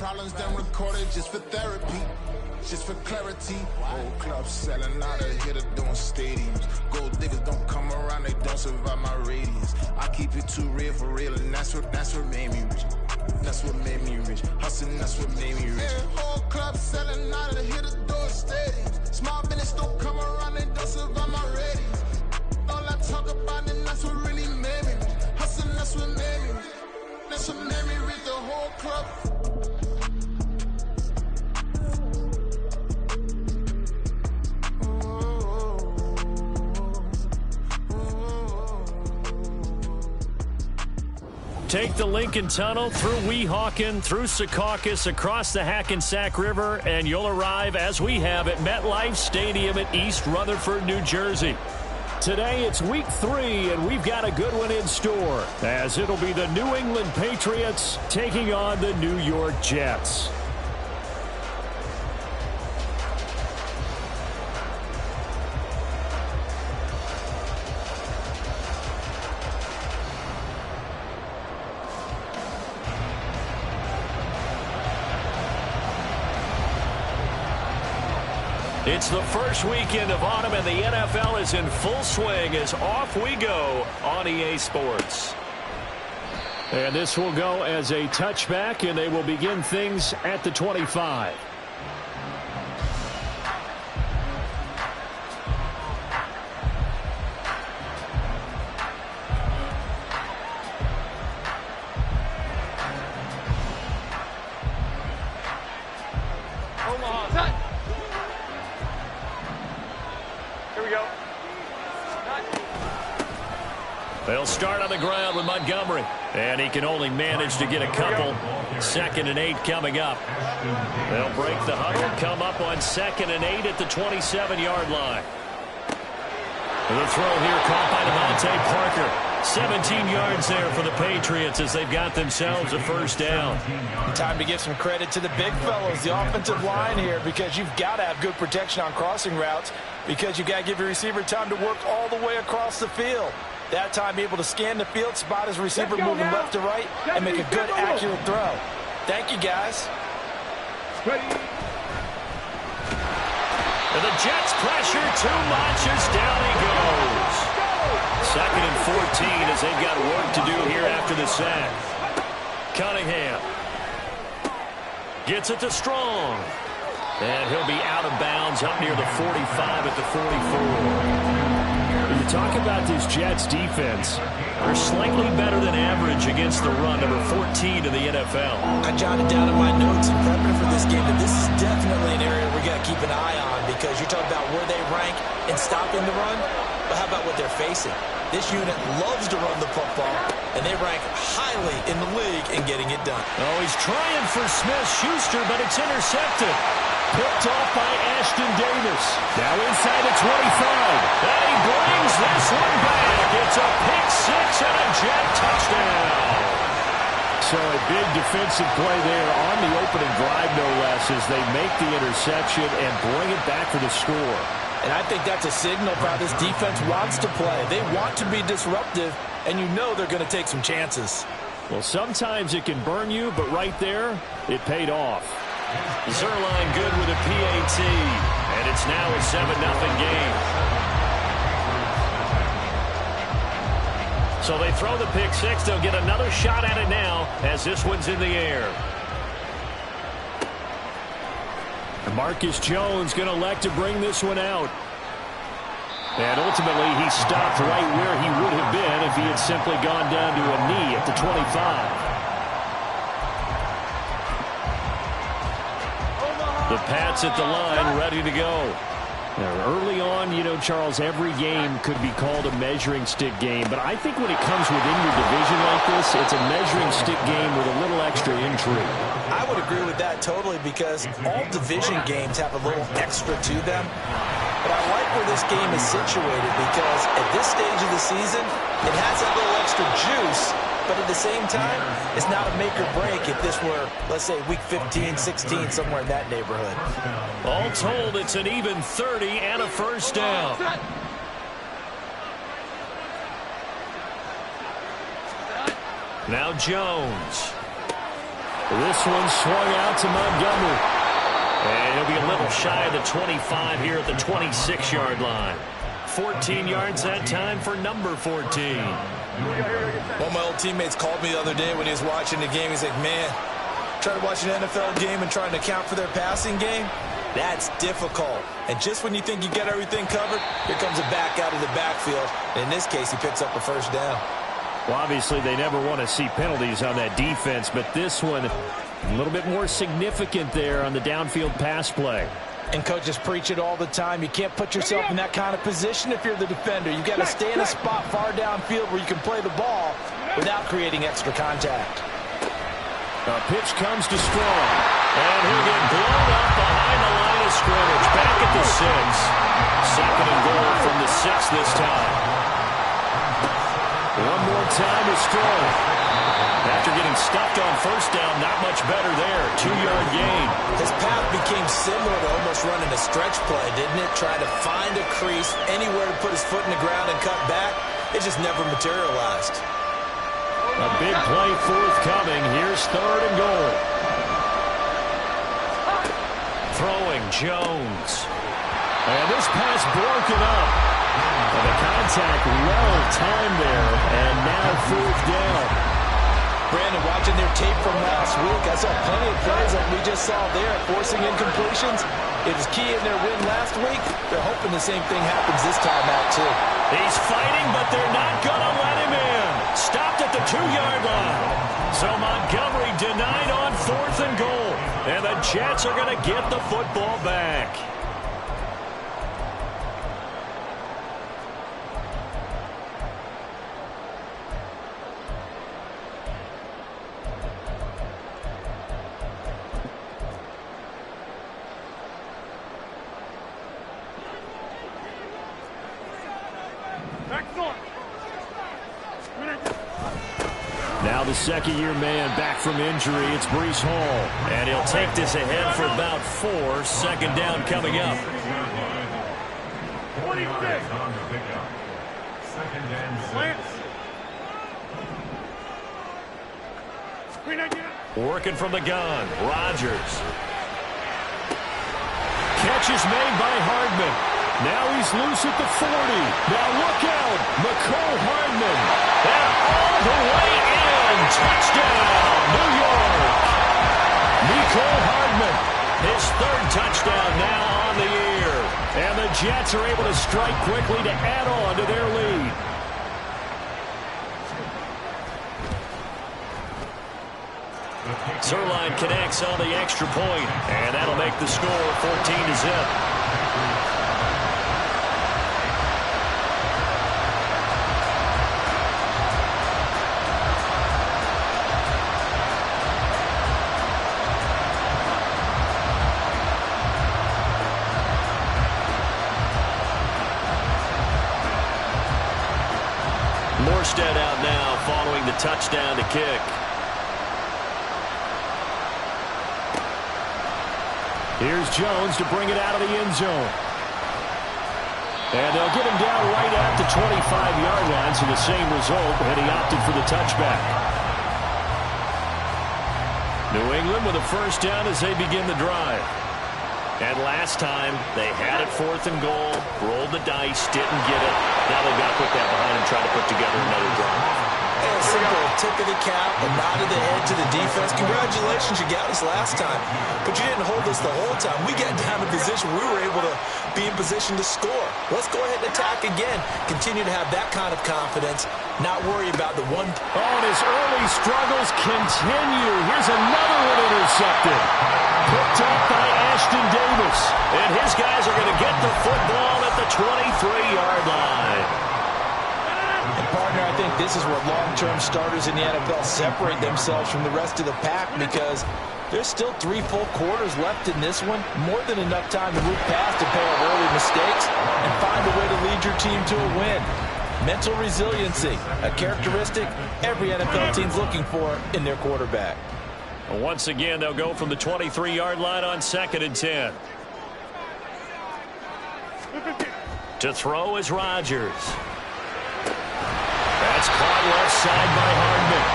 problems, then recorded just for therapy. Just for clarity, whole club selling out of hitter doing stadiums. Gold diggers don't come around, they don't survive my radius. I keep it too real for real, and that's what made me rich. That's what made me rich. Hustling, that's what made me rich. Whole club selling out of hitter doing stadiums. Small business don't come around, they don't survive my radius. All I talk about, and that's what really made me rich. Hustling, that's what made me rich. That's what made me rich. The whole club. Take the Lincoln Tunnel through Weehawken, through Secaucus, across the Hackensack River, and you'll arrive, as we have, at MetLife Stadium at East Rutherford, New Jersey. Today it's week 3, and we've got a good one in store, as it'll be the New England Patriots taking on the New York Jets. It's the first weekend of autumn, and the NFL is in full swing as off we go on EA Sports. And this will go as a touchback, and they will begin things at the 25. They'll start on the ground with Montgomery, and he can only manage to get a couple. 2nd and 8 coming up. They'll break the huddle, come up on 2nd and 8 at the 27-yard line. The throw here caught by Devontae Parker. 17 yards there for the Patriots as they've got themselves a first down. Time to give some credit to the big fellows, the offensive line here, because you've got to have good protection on crossing routes, because you've got to give your receiver time to work all the way across the field. That time, be able to scan the field, spot his receiver moving left to right, and make a good, accurate throw. Thank you, guys. And the Jets pressure too much as down he goes. 2nd and 14 as they've got work to do here after the sack. Cunningham gets it to Strong. And he'll be out of bounds up near the 45 at the 44. You talk about this Jets defense. They're slightly better than average against the run, number 14 in the NFL. I jotted down in my notes in prepping for this game that this is definitely an area we got to keep an eye on, because you're talking about where they rank in stopping the run, but how about what they're facing? This unit loves to run the football, and they rank highly in the league in getting it done. Oh, he's trying for Smith-Schuster, but it's intercepted. Picked off by Ashton Davis. Now inside the 25. And he brings this one back. It's a pick-6 and a Jet touchdown. So a big defensive play there on the opening drive, no less, as they make the interception and bring it back for the score. And I think that's a signal for how this defense wants to play. They want to be disruptive, and you know they're going to take some chances. Well, sometimes it can burn you, but right there, it paid off. Zuerlein good with a PAT, and it's now a 7-0 game. So they throw the pick-6. They'll get another shot at it now as this one's in the air. Marcus Jones going to elect to bring this one out. And ultimately, he stopped right where he would have been if he had simply gone down to a knee at the 25. The Pats at the line, ready to go. Now, early on, you know, Charles, every game could be called a measuring stick game. But I think when it comes within your division like this, it's a measuring stick game with a little extra intrigue. I would agree with that totally, because all division games have a little extra to them. But I like where this game is situated, because at this stage of the season, it has that little extra juice. But at the same time, it's not a make or break if this were, let's say, week 15, 16, somewhere in that neighborhood. All told, it's an even 30 and a first down. Now Jones. This one swung out to Montgomery. And he'll be a little shy of the 25 here at the 26-yard line. 14 yards that time for number 14. One of my old teammates called me the other day when he was watching the game. He's like, man, trying to watch an NFL game and trying to account for their passing game? That's difficult. And just when you think you get everything covered, here comes a back out of the backfield. And in this case, he picks up a first down. Well, obviously, they never want to see penalties on that defense, but this one a little bit more significant there on the downfield pass play. And coaches preach it all the time. You can't put yourself in that kind of position if you're the defender. You've got to stay in a spot far downfield where you can play the ball without creating extra contact. A pitch comes to Strong. And he'll get blown up behind the line of scrimmage. Back at the 6. Second and goal from the 6 this time. One more time to Strong. After getting stuffed on first down, not much better there. 2-yard gain. His path became similar to almost running a stretch play, didn't it? Trying to find a crease, anywhere to put his foot in the ground and cut back. It just never materialized. A big play forthcoming. Here's third and goal. Throwing Jones. And this pass broken up. And the contact well timed there. And now fourth down. Brandon, watching their tape from last week, I saw plenty of plays like we just saw there, forcing incompletions. It was key in their win last week. They're hoping the same thing happens this time out, too. He's fighting, but they're not going to let him in. Stopped at the 2-yard line. So Montgomery denied on fourth and goal. And the Jets are going to get the football back. Now the second-year man back from injury. It's Breece Hall. And he'll take this ahead for about 4. Second down coming up. 26. Second and 6. Working from the gun. Rodgers. Catch is made by Hardman. Now he's loose at the 40. Now look out. Mecole Hardman. And all the way in. Touchdown, New York. Mecole Hardman. His third touchdown now on the year. And the Jets are able to strike quickly to add on to their lead. Zuerlein connects on the extra point, and that'll make the score 14-0. Morstead out now following the touchdown to kick. Here's Jones to bring it out of the end zone. And they'll get him down right at the 25-yard line, so the same result, and he opted for the touchback. New England with a first down as they begin the drive. And last time, they had it fourth and goal, rolled the dice, didn't get it. Now they've got to put that behind and try to put together another drive. And a simple tip of the cap, a nod of the head to the defense. Congratulations, you got us last time. But you didn't hold us the whole time. We got down in position. We were able to be in position to score. Let's go ahead and attack again. Continue to have that kind of confidence. Not worry about the one. Oh, and his early struggles continue. Here's another one intercepted. Picked up by Ashton Davis. And his guys are going to get the football at the 23-yard line. And partner, I think this is where long-term starters in the NFL separate themselves from the rest of the pack, because there's still 3 full quarters left in this one. More than enough time to move past and pay off early mistakes and find a way to lead your team to a win. Mental resiliency, a characteristic every NFL team's looking for in their quarterback. Once again, they'll go from the 23-yard line on 2nd and 10. To throw is Rodgers. That's caught left side by Hardman.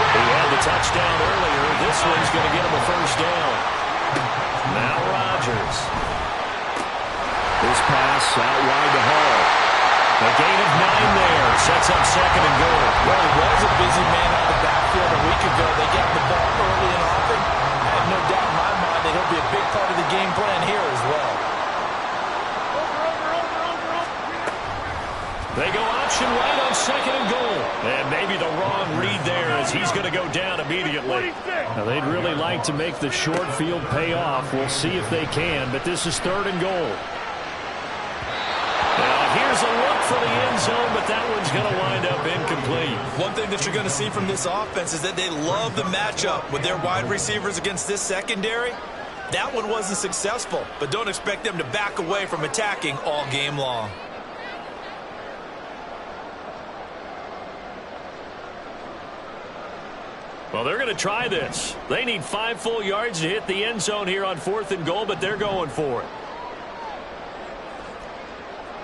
He had the touchdown earlier. This one's going to get him a first down. Now Rodgers. This pass out wide to Hall. A gain of 9 there. Sets up second and goal. Well, he was a busy man out of the backfield a week ago. They got the ball early and often. I have no doubt in my mind that he'll be a big part of the game plan here as well. They go option right on second and goal. And maybe the wrong read there as he's going to go down immediately. Now, they'd really like to make the short field pay off. We'll see if they can, but this is third and goal. Now, here's a look for the end zone, but that one's going to wind up incomplete. One thing that you're going to see from this offense is that they love the matchup with their wide receivers against this secondary. That one wasn't successful, but don't expect them to back away from attacking all game long. Well, they're going to try this. They need 5 full yards to hit the end zone here on 4th and goal, but they're going for it.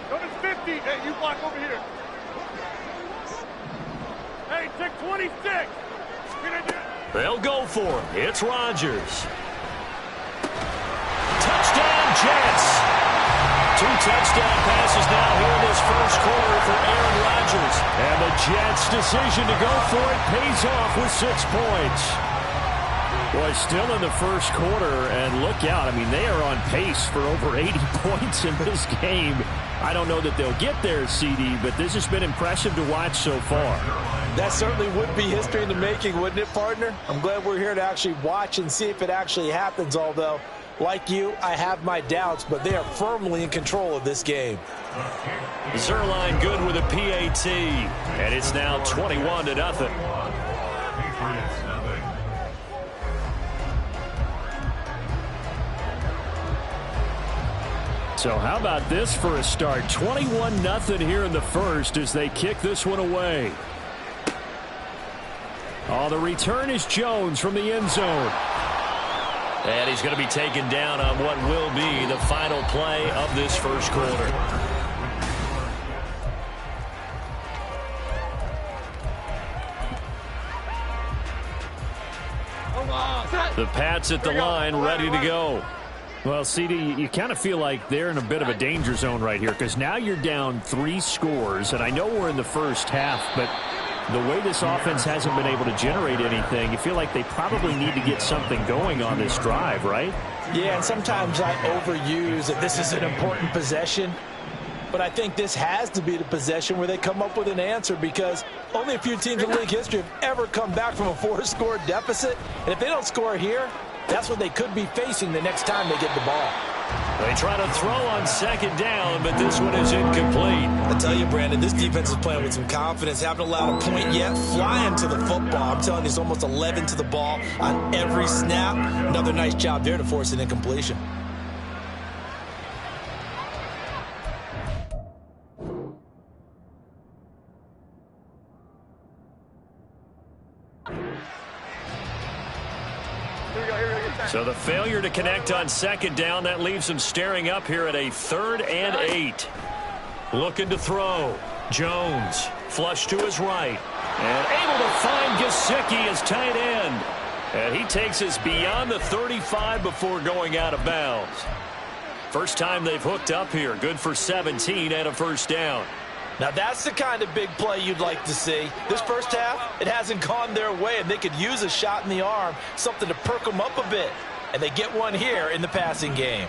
Number 50. Hey, you block over here. Hey, take 26. They'll go for it. It's Rodgers. Touchdown, Jets. 2 touchdown passes now here in this first quarter for Aaron Rodgers. And the Jets' decision to go for it pays off with 6 points. Boy, still in the first quarter, and look out. I mean, they are on pace for over 80 points in this game. I don't know that they'll get there, CD, but this has been impressive to watch so far. That certainly would be history in the making, wouldn't it, partner? I'm glad we're here to actually watch and see if it actually happens, although, like you, I have my doubts, but they are firmly in control of this game. Zuerlein good with a PAT, and it's now 21-0. So how about this for a start? 21-0 here in the first as they kick this one away. Oh, the return is Jones from the end zone. And he's going to be taken down on what will be the final play of this first quarter. The Pats at the line, ready to go. Well, CD, you kind of feel like they're in a bit of a danger zone right here because now you're down 3 scores, and I know we're in the first half, but the way this offense hasn't been able to generate anything, you feel like they probably need to get something going on this drive, right? Yeah, and sometimes I overuse that this is an important possession, but I think this has to be the possession where they come up with an answer because only a few teams in league history have ever come back from a 4-score deficit, and if they don't score here, that's what they could be facing the next time they get the ball. They try to throw on second down, but this one is incomplete. I tell you, Brandon, this defense is playing with some confidence. Haven't allowed a point yet. Flying to the football. I'm telling you, it's almost 11 to the ball on every snap. Another nice job there to force an incompletion. So the failure to connect on second down, that leaves him staring up here at a 3rd and 8. Looking to throw. Jones, flush to his right. And able to find Gesicki as tight end. And he takes us beyond the 35 before going out of bounds. First time they've hooked up here. Good for 17 and a first down. Now that's the kind of big play you'd like to see. This first half, it hasn't gone their way, and they could use a shot in the arm, something to perk them up a bit. And they get one here in the passing game.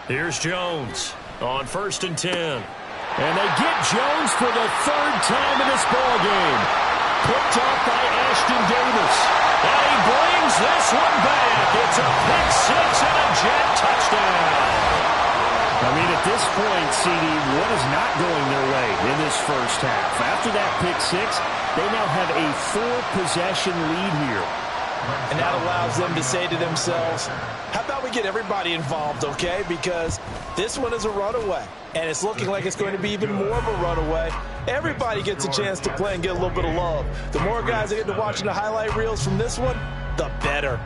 Here's Jones on 1st and 10. And they get Jones for the 3rd time in this ballgame. Picked off by Ashton Davis. And he brings this one back. It's a pick 6 and a Jet touchdown. I mean, at this point, CD, what is not going their way in this first half? After that pick 6, they now have a 4-possession lead here. And that allows them to say to themselves, how about we get everybody involved, okay? Because this one is a runaway, and it's looking like it's going to be even more of a runaway. Everybody gets a chance to play and get a little bit of love. The more guys that get to watching the highlight reels from this one, the better.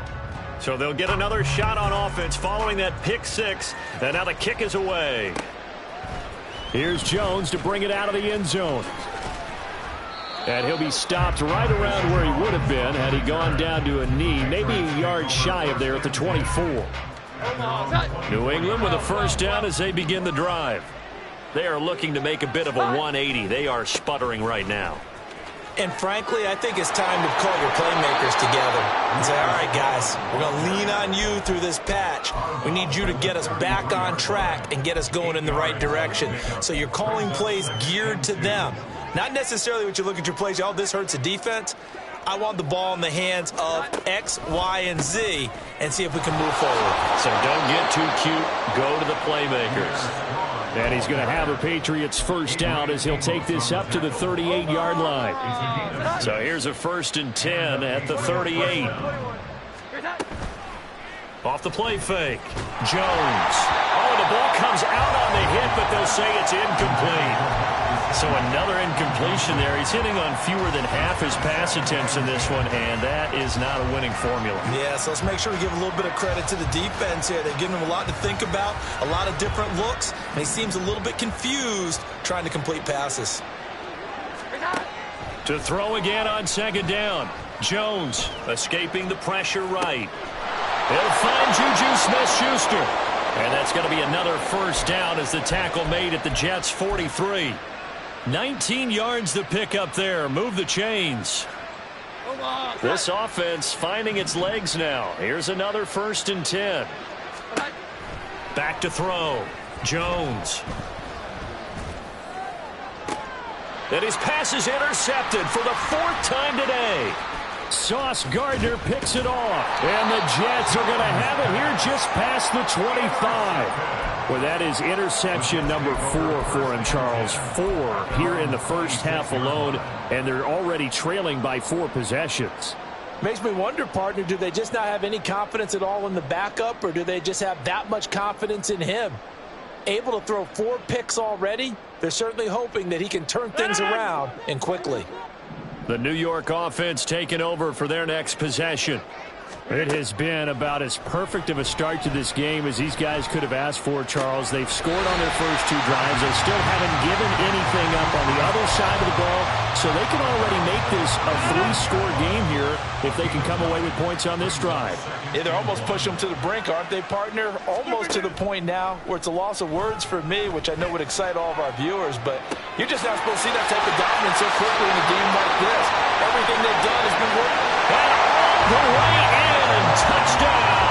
So they'll get another shot on offense following that pick 6, and now the kick is away. Here's Jones to bring it out of the end zone. And he'll be stopped right around where he would have been had he gone down to a knee, maybe a yard shy of there at the 24. New England with a first down as they begin the drive. They are looking to make a bit of a 180. They are sputtering right now. And frankly, I think it's time to call your playmakers together and say, all right, guys, we're going to lean on you through this patch. We need you to get us back on track and get us going in the right direction. So you're calling plays geared to them. Not necessarily what you look at your plays, oh, this hurts the defense. I want the ball in the hands of X, Y, and Z and see if we can move forward. So don't get too cute. Go to the playmakers. And he's going to have a Patriots first down as he'll take this up to the 38-yard line. So here's a 1st and 10 at the 38. Off the play fake. Jones. Oh, the ball comes out on the hit, but they'll say it's incomplete. So another incompletion there. He's hitting on fewer than half his pass attempts in this one, and that is not a winning formula. Yeah, so let's make sure we give a little bit of credit to the defense here. They've given him a lot to think about, a lot of different looks, and he seems a little bit confused trying to complete passes. To throw again on 2nd down. Jones escaping the pressure right. He'll find Juju Smith-Schuster. And that's going to be another first down as the tackle made at the Jets' 43. 19 yards to pick up there. Move the chains. This offense finding its legs now. Here's another 1st and 10. Back to throw. Jones. And his pass is intercepted for the 4th time today. Sauce Gardner picks it off. And the Jets are going to have it here just past the 25. Well, that is interception number 4 for him, Charles. 4 here in the first half alone, and they're already trailing by 4 possessions. Makes me wonder, partner, do they just not have any confidence at all in the backup, or do they just have that much confidence in him? Able to throw 4 picks already? They're certainly hoping that he can turn things around and quickly. The New York offense taking over for their next possession. It has been about as perfect of a start to this game as these guys could have asked for, Charles. They've scored on their first 2 drives. They still haven't given anything up on the other side of the ball, so they can already make this a 3-score game here if they can come away with points on this drive. Yeah, they're almost pushing them to the brink, aren't they, partner? Almost to the point now where it's a loss of words for me, which I know would excite all of our viewers, but you're just not supposed to see that type of dominance so quickly in a game like this. Everything they've done has been working. And all the way in, touchdown.